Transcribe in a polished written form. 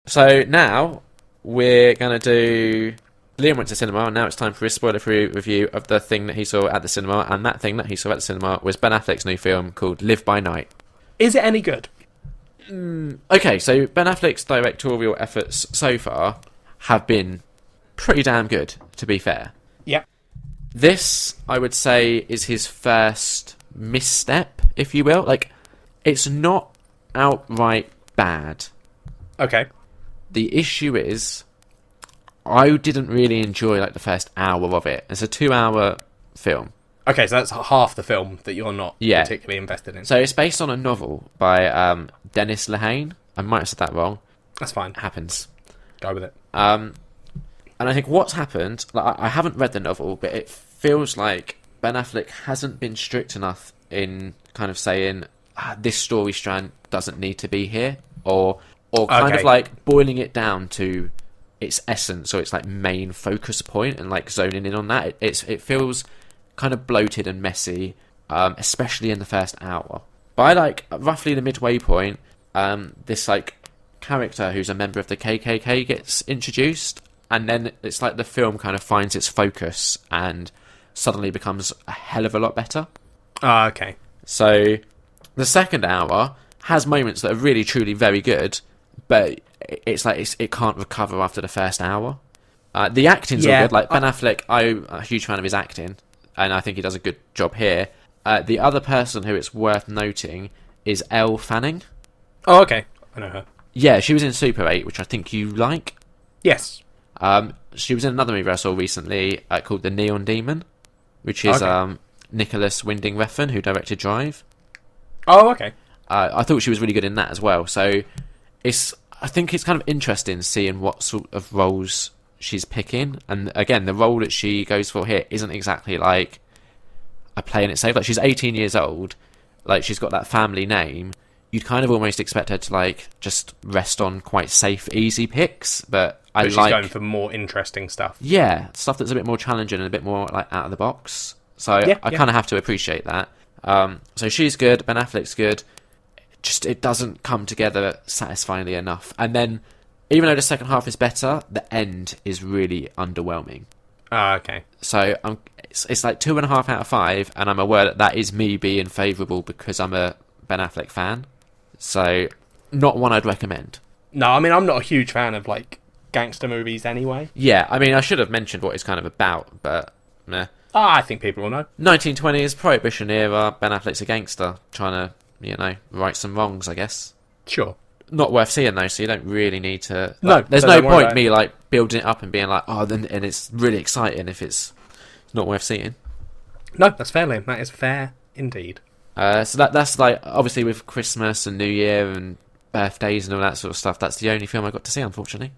So now we're going to do... Liam went to cinema, and now it's time for his spoiler-free review of the thing that he saw at the cinema, and that thing that he saw at the cinema was Ben Affleck's new film called Live by Night. Is it any good? Okay, so Ben Affleck's directorial efforts so far have been pretty damn good, to be fair. Yep. This, I would say, is his first misstep, if you will. Like, it's not outright bad. Okay. The issue is, I didn't really enjoy, like, the first hour of it. It's a 2-hour film. Okay, so that's half the film that you're not particularly invested in. So it's based on a novel by Dennis Lehane. I might have said that wrong. That's fine. It happens. Go with it. And I think what's happened, like, I haven't read the novel, but it feels like Ben Affleck hasn't been strict enough in kind of saying, this story strand doesn't need to be here, or kind of like boiling it down to its essence, or its like main focus point, and like zoning in on that. It feels kind of bloated and messy, especially in the first hour. By like roughly the midway point, this like character who's a member of the KKK gets introduced, and then it's like the film kind of finds its focus and suddenly becomes a hell of a lot better. Okay. So the second hour has moments that are really truly very good, but it's like it can't recover after the first hour. The acting's all good. Like Ben Affleck, I'm a huge fan of his acting, and I think he does a good job here. The other person who it's worth noting is Elle Fanning. Oh, okay. I know her. Yeah, she was in Super 8, which I think you like. Yes. She was in another movie I saw recently called The Neon Demon, which is Nicholas Winding Refn, who directed Drive. Oh, okay. I thought she was really good in that as well. So I think it's kind of interesting seeing what sort of roles she's picking. And again, the role that she goes for here isn't exactly like a playing it safe. Like, she's 18 years old. Like, she's got that family name. You'd kind of almost expect her to like just rest on quite safe, easy picks. But she's going for more interesting stuff. Yeah, stuff that's a bit more challenging and a bit more like out of the box. So I kind of have to appreciate that. So she's good. Ben Affleck's good. Just it doesn't come together satisfyingly enough. And then, even though the second half is better, the end is really underwhelming. Okay. So it's like 2.5 out of 5, and I'm aware that is me being favourable because I'm a Ben Affleck fan. So, not one I'd recommend. No, I mean, I'm not a huge fan of like gangster movies anyway. Yeah, I mean, I should have mentioned what it's kind of about, but meh. I think people will know. 1920s, Prohibition era, Ben Affleck's a gangster, trying to, right some wrongs, I guess. Sure. Not worth seeing, though, so you don't really need to... No, there's no point me, like, building it up and being like, and it's really exciting if it's not worth seeing. No, that's fair, Liam. That is fair indeed. So that's, like, obviously with Christmas and New Year and birthdays and all that sort of stuff, that's the only film I got to see, unfortunately.